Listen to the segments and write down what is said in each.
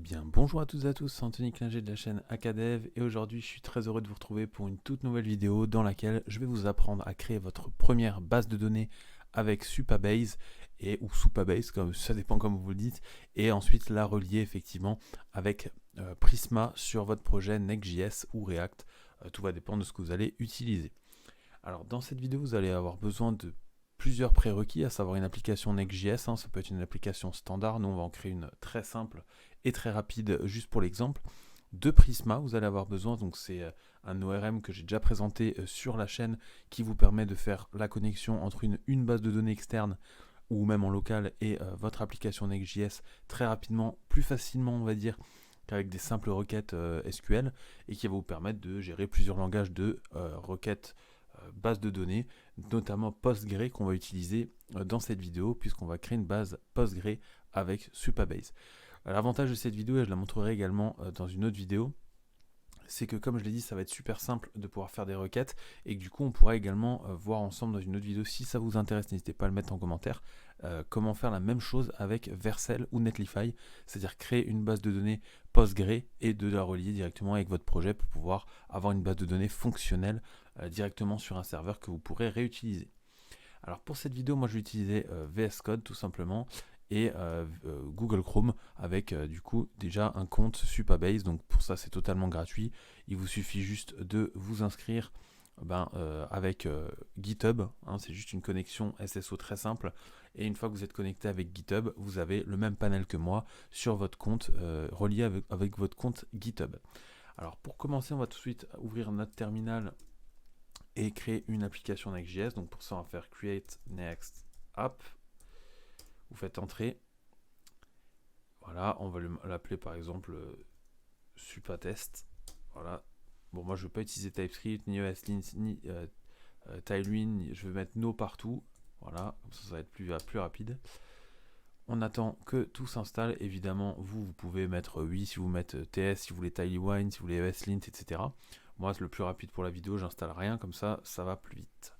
bien, bonjour à toutes et à tous, c'est Anthony Klinger de la chaîne Acadev et aujourd'hui je suis très heureux de vous retrouver pour une toute nouvelle vidéo dans laquelle je vais vous apprendre à créer votre première base de données avec Supabase ou Supabase, comme ça dépend comme vous le dites, et ensuite la relier effectivement avec Prisma sur votre projet Next.js ou React. Tout va dépendre de ce que vous allez utiliser. Alors dans cette vidéo vous allez avoir besoin de plusieurs prérequis, à savoir une application Next.js, ça peut être une application standard, nous on va en créer une très simple et très rapide juste pour l'exemple. De Prisma, vous allez avoir besoin, donc c'est un ORM que j'ai déjà présenté sur la chaîne qui vous permet de faire la connexion entre une base de données externe ou même en local et votre application Next.js très rapidement, plus facilement on va dire qu'avec des simples requêtes SQL et qui va vous permettre de gérer plusieurs langages de requêtes base de données, notamment Postgre qu'on va utiliser dans cette vidéo puisqu'on va créer une base Postgre avec Supabase. L'avantage de cette vidéo, et je la montrerai également dans une autre vidéo, c'est que comme je l'ai dit, ça va être super simple de pouvoir faire des requêtes et que du coup on pourra également voir ensemble dans une autre vidéo. Si ça vous intéresse, n'hésitez pas à le mettre en commentaire, comment faire la même chose avec Vercel ou Netlify, c'est-à-dire créer une base de données Postgre et de la relier directement avec votre projet pour pouvoir avoir une base de données fonctionnelle directement sur un serveur que vous pourrez réutiliser. Alors pour cette vidéo, moi je vais utiliser VS Code tout simplement et Google Chrome avec du coup déjà un compte Supabase. Donc pour ça c'est totalement gratuit. Il vous suffit juste de vous inscrire avec GitHub. C'est juste une connexion SSO très simple. Et une fois que vous êtes connecté avec GitHub, vous avez le même panel que moi sur votre compte relié avec votre compte GitHub. Alors pour commencer, on va tout de suite ouvrir notre terminal et créer une application Next.js. Donc pour ça, on va faire Create Next App. Vous faites entrer. Voilà, on va l'appeler par exemple Supatest. Voilà. Bon, moi je ne veux pas utiliser TypeScript, ni ESLint, ni Tailwind. Je vais mettre No partout. Voilà, comme ça va être plus rapide. On attend que tout s'installe. Évidemment, vous pouvez mettre oui si vous mettez TS, si vous voulez Tailwind, si vous voulez ESLint, etc. Moi, c'est le plus rapide pour la vidéo, j'installe rien, comme ça va plus vite.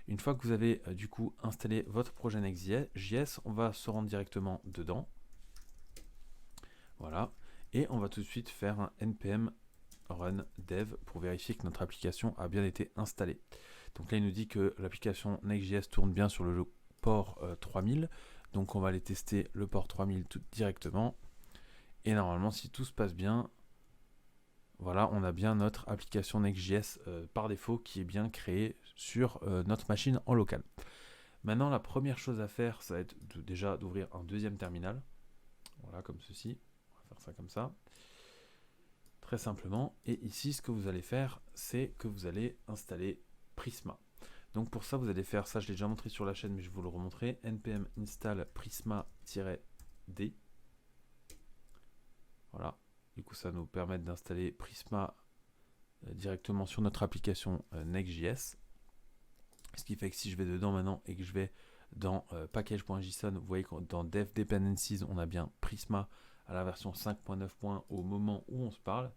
Une fois que vous avez du coup installé votre projet Next.js, on va se rendre directement dedans. Voilà. Et on va tout de suite faire un npm run dev pour vérifier que notre application a bien été installée. Donc là, il nous dit que l'application Next.js tourne bien sur le port 3000. Donc on va aller tester le port 3000 tout directement. Et normalement, si tout se passe bien, voilà, on a bien notre application Next.js par défaut qui est bien créée sur notre machine en local. Maintenant, la première chose à faire, ça va être déjà d'ouvrir un deuxième terminal. Voilà, comme ceci. On va faire ça comme ça. Très simplement. Et ici, ce que vous allez faire, c'est que vous allez installer Prisma. Donc pour ça, vous allez faire ça, je l'ai déjà montré sur la chaîne, mais je vais vous le remontrer. npm install prisma-d. Voilà. Du coup, ça va nous permettre d'installer Prisma directement sur notre application Next.js. Ce qui fait que si je vais dedans maintenant et que je vais dans package.json, vous voyez que dans dev dependencies, on a bien Prisma à la version 5.9 au moment où on se parle.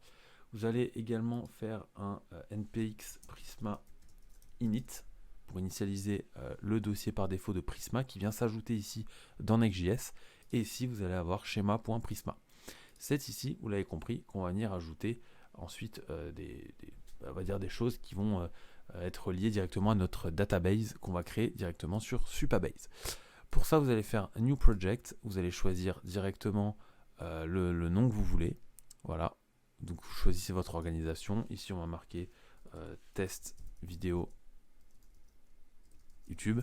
Vous allez également faire un npx prisma init pour initialiser le dossier par défaut de Prisma qui vient s'ajouter ici dans Next.js. Et ici, vous allez avoir schéma.prisma. C'est ici, vous l'avez compris, qu'on va venir ajouter ensuite on va dire des choses qui vont être liées directement à notre database qu'on va créer directement sur Supabase. Pour ça, vous allez faire New Project, vous allez choisir directement le nom que vous voulez. Voilà, donc vous choisissez votre organisation. Ici, on va marquer test vidéo YouTube,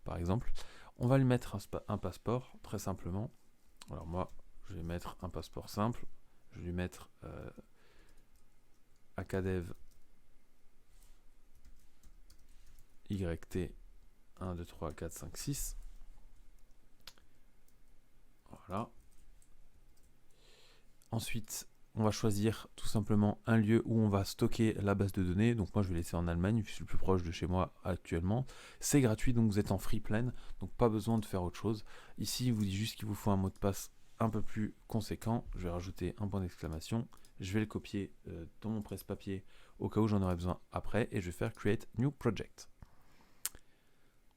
par exemple. On va lui mettre un passeport, très simplement. Alors moi, je vais mettre un passeport simple. Je vais lui mettre Acadev YT 1, 2, 3, 4, 5, 6. Voilà. Ensuite, on va choisir tout simplement un lieu où on va stocker la base de données. Donc moi, je vais laisser en Allemagne, je suis le plus proche de chez moi actuellement. C'est gratuit, donc vous êtes en free plan, donc pas besoin de faire autre chose. Ici, il vous dit juste qu'il vous faut un mot de passe un peu plus conséquent. Je vais rajouter un point d'exclamation. Je vais le copier dans mon presse-papier au cas où j'en aurai besoin après. Et je vais faire Create New Project.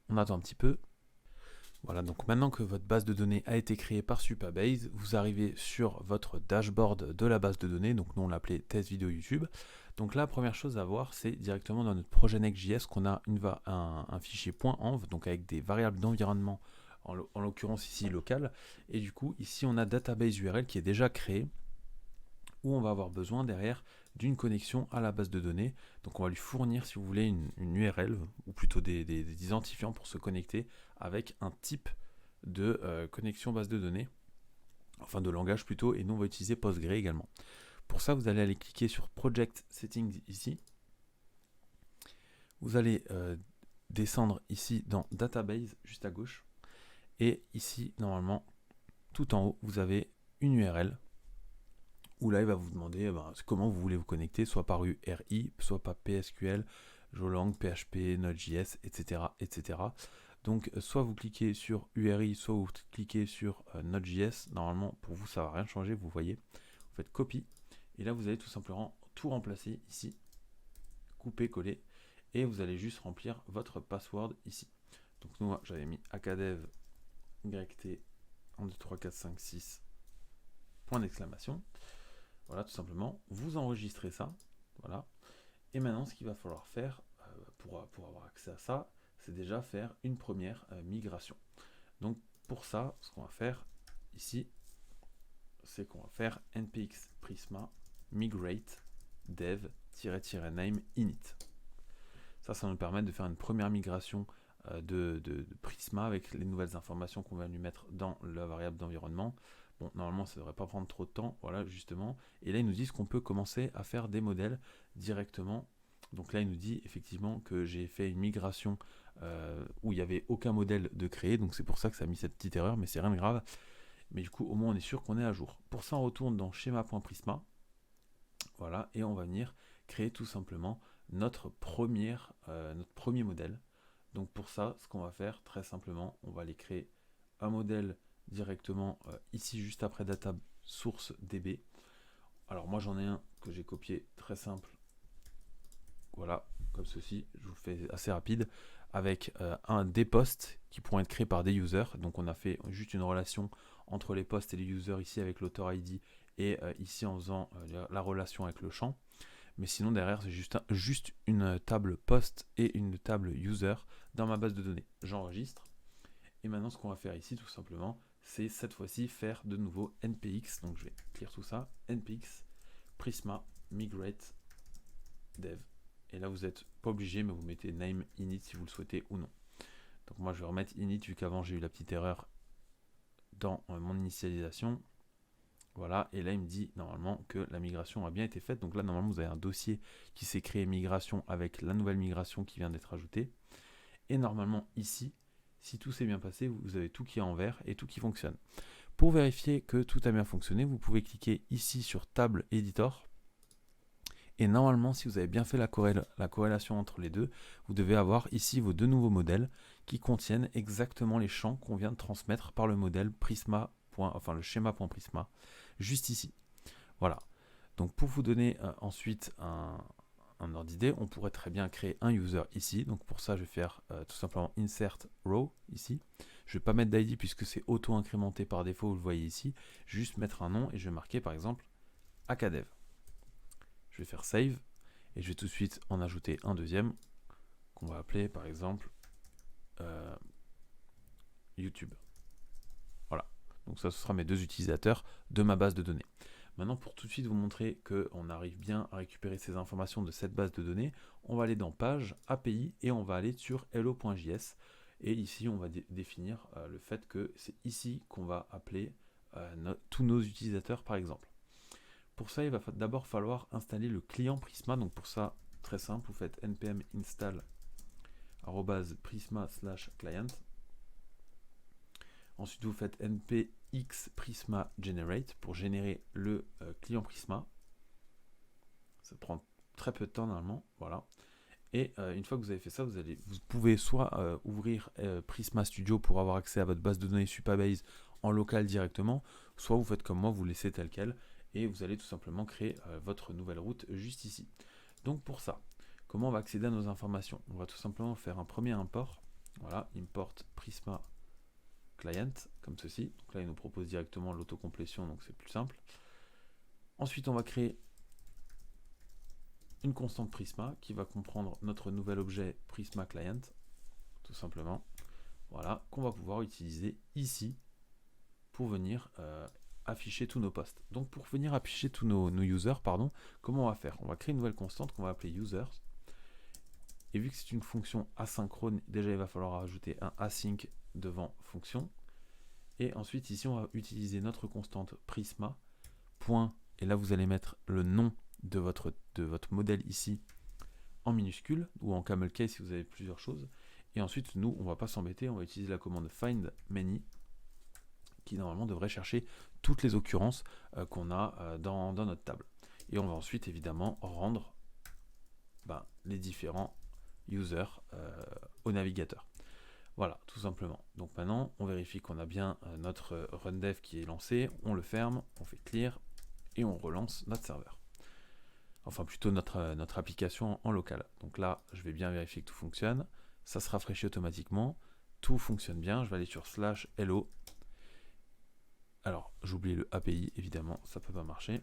On attend un petit peu. Voilà, donc maintenant que votre base de données a été créée par Supabase, vous arrivez sur votre dashboard de la base de données, donc nous on l'appelait test vidéo YouTube. Donc la première chose à voir, c'est directement dans notre projet Next.js qu'on a un fichier .env, donc avec des variables d'environnement, en l'occurrence ici local, et du coup ici on a database URL qui est déjà créé, où on va avoir besoin derrière d'une connexion à la base de données. Donc on va lui fournir, si vous voulez, une URL, ou plutôt des identifiants pour se connecter avec un type de connexion base de données, enfin de langage plutôt, et nous on va utiliser Postgre également. Pour ça, vous allez aller cliquer sur Project Settings ici. Vous allez descendre ici dans Database, juste à gauche. Et ici, normalement, tout en haut, vous avez une URL où là, il va vous demander comment vous voulez vous connecter, soit par URI, soit par PSQL, Golang, PHP, Node.js, etc., etc. Donc, soit vous cliquez sur URI, soit vous cliquez sur Node.js. Normalement, pour vous, ça ne va rien changer, vous voyez. Vous faites copie. Et là, vous allez tout simplement tout remplacer ici, couper, coller, et vous allez juste remplir votre password ici. Donc, nous, j'avais mis akadev YT 1, 2, 3, 4, 5, 6, point d'exclamation. Voilà, tout simplement, vous enregistrez ça. Voilà. Et maintenant, ce qu'il va falloir faire pour avoir accès à ça, c'est déjà faire une première migration. Donc, pour ça, ce qu'on va faire ici, c'est qu'on va faire npx prisma migrate dev-name init. Ça va nous permettre de faire une première migration de Prisma avec les nouvelles informations qu'on va lui mettre dans la variable d'environnement. Bon, normalement, ça ne devrait pas prendre trop de temps, voilà, justement. Et là, ils nous disent qu'on peut commencer à faire des modèles directement. Donc là, il nous dit effectivement que j'ai fait une migration où il n'y avait aucun modèle de créer. Donc c'est pour ça que ça a mis cette petite erreur, mais c'est rien de grave. Mais du coup, au moins, on est sûr qu'on est à jour. Pour ça, on retourne dans schéma.prisma. Voilà, et on va venir créer tout simplement notre premier modèle. Donc pour ça, ce qu'on va faire très simplement, on va aller créer un modèle directement ici juste après data source db. Alors moi j'en ai un que j'ai copié très simple. Voilà, comme ceci, je vous fais assez rapide, avec des posts qui pourront être créés par des users. Donc on a fait juste une relation entre les posts et les users ici avec l'author ID et ici en faisant la relation avec le champ. Mais sinon derrière c'est juste une table post et une table user dans ma base de données. J'enregistre. Et maintenant ce qu'on va faire ici tout simplement, c'est cette fois-ci faire de nouveau npx. Donc je vais clear tout ça, npx prisma migrate dev. Et là vous n'êtes pas obligé, mais vous mettez name init si vous le souhaitez ou non. Donc moi je vais remettre init vu qu'avant j'ai eu la petite erreur dans mon initialisation. Voilà, et là il me dit normalement que la migration a bien été faite. Donc là normalement vous avez un dossier qui s'est créé migration avec la nouvelle migration qui vient d'être ajoutée. Et normalement ici, si tout s'est bien passé, vous avez tout qui est en vert et tout qui fonctionne. Pour vérifier que tout a bien fonctionné, vous pouvez cliquer ici sur Table Editor. Et normalement, si vous avez bien fait la corrélation entre les deux, vous devez avoir ici vos deux nouveaux modèles qui contiennent exactement les champs qu'on vient de transmettre par le modèle Prisma, enfin le schéma.prisma, juste ici. Voilà. Donc pour vous donner ensuite un ordre d'idée, on pourrait très bien créer un user ici. Donc pour ça, je vais faire tout simplement insert row ici. Je ne vais pas mettre d'ID puisque c'est auto-incrémenté par défaut, vous le voyez ici. Juste mettre un nom et je vais marquer par exemple akadev. Je vais faire save et je vais tout de suite en ajouter un deuxième qu'on va appeler par exemple YouTube. Voilà. Donc ça, ce sera mes deux utilisateurs de ma base de données. Maintenant, pour tout de suite vous montrer qu'on arrive bien à récupérer ces informations de cette base de données, on va aller dans Page, API, et on va aller sur hello.js. Et ici, on va définir le fait que c'est ici qu'on va appeler tous nos utilisateurs, par exemple. Pour ça, il va d'abord falloir installer le client Prisma. Donc pour ça, très simple, vous faites npm install @prisma/client. Ensuite, vous faites npx prisma generate pour générer le client Prisma. Ça prend très peu de temps normalement. Voilà. Et une fois que vous avez fait ça, vous pouvez soit ouvrir Prisma Studio pour avoir accès à votre base de données Supabase en local directement, soit vous faites comme moi, vous laissez tel quel et vous allez tout simplement créer votre nouvelle route juste ici. Donc pour ça, comment on va accéder à nos informations? On va tout simplement faire un premier import. Voilà, import Prisma client, comme ceci. Donc là, il nous propose directement l'autocomplétion, donc c'est plus simple. Ensuite, on va créer une constante Prisma qui va comprendre notre nouvel objet Prisma Client, tout simplement. Voilà, qu'on va pouvoir utiliser ici pour venir afficher tous nos posts. Donc pour venir afficher tous nos users, pardon, comment on va faire? On va créer une nouvelle constante qu'on va appeler users. Et vu que c'est une fonction asynchrone, déjà il va falloir ajouter un async devant fonction. Et ensuite ici on va utiliser notre constante Prisma, point, et là vous allez mettre le nom de votre modèle ici en minuscule, ou en camel case si vous avez plusieurs choses. Et ensuite nous on va pas s'embêter, on va utiliser la commande find many, qui normalement devrait chercher toutes les occurrences qu'on a dans notre table. Et on va ensuite évidemment rendre les différents users au navigateur. Voilà, tout simplement. Donc maintenant, on vérifie qu'on a bien notre rundev qui est lancé, on le ferme, on fait clear et on relance notre serveur. Enfin plutôt notre application en local. Donc là, je vais bien vérifier que tout fonctionne. Ça se rafraîchit automatiquement. Tout fonctionne bien. Je vais aller sur /hello. Alors, j'oublie le API, évidemment, ça peut pas marcher.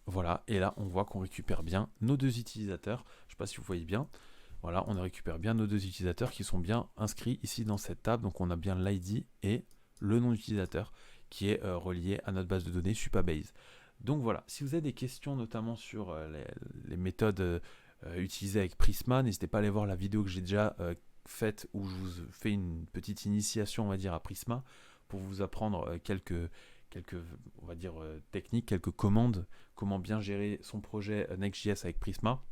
Voilà, et là, on voit qu'on récupère bien nos deux utilisateurs. Je ne sais pas si vous voyez bien. Voilà, on récupère bien nos deux utilisateurs qui sont bien inscrits ici dans cette table. Donc, on a bien l'ID et le nom d'utilisateur qui est relié à notre base de données Supabase. Donc voilà, si vous avez des questions notamment sur les méthodes utilisées avec Prisma, n'hésitez pas à aller voir la vidéo que j'ai déjà faite où je vous fais une petite initiation, on va dire, à Prisma pour vous apprendre quelques on va dire, techniques, quelques commandes, comment bien gérer son projet Next.js avec Prisma.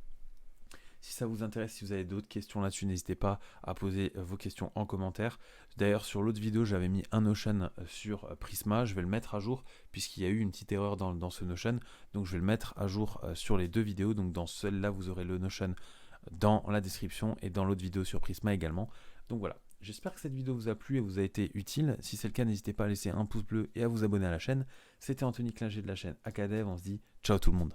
Si ça vous intéresse, si vous avez d'autres questions là-dessus, n'hésitez pas à poser vos questions en commentaire. D'ailleurs, sur l'autre vidéo, j'avais mis un Notion sur Prisma. Je vais le mettre à jour puisqu'il y a eu une petite erreur dans ce Notion. Donc, je vais le mettre à jour sur les deux vidéos. Donc, dans celle-là, vous aurez le Notion dans la description et dans l'autre vidéo sur Prisma également. Donc, voilà. J'espère que cette vidéo vous a plu et vous a été utile. Si c'est le cas, n'hésitez pas à laisser un pouce bleu et à vous abonner à la chaîne. C'était Anthony Klinger de la chaîne Acadev. On se dit ciao tout le monde.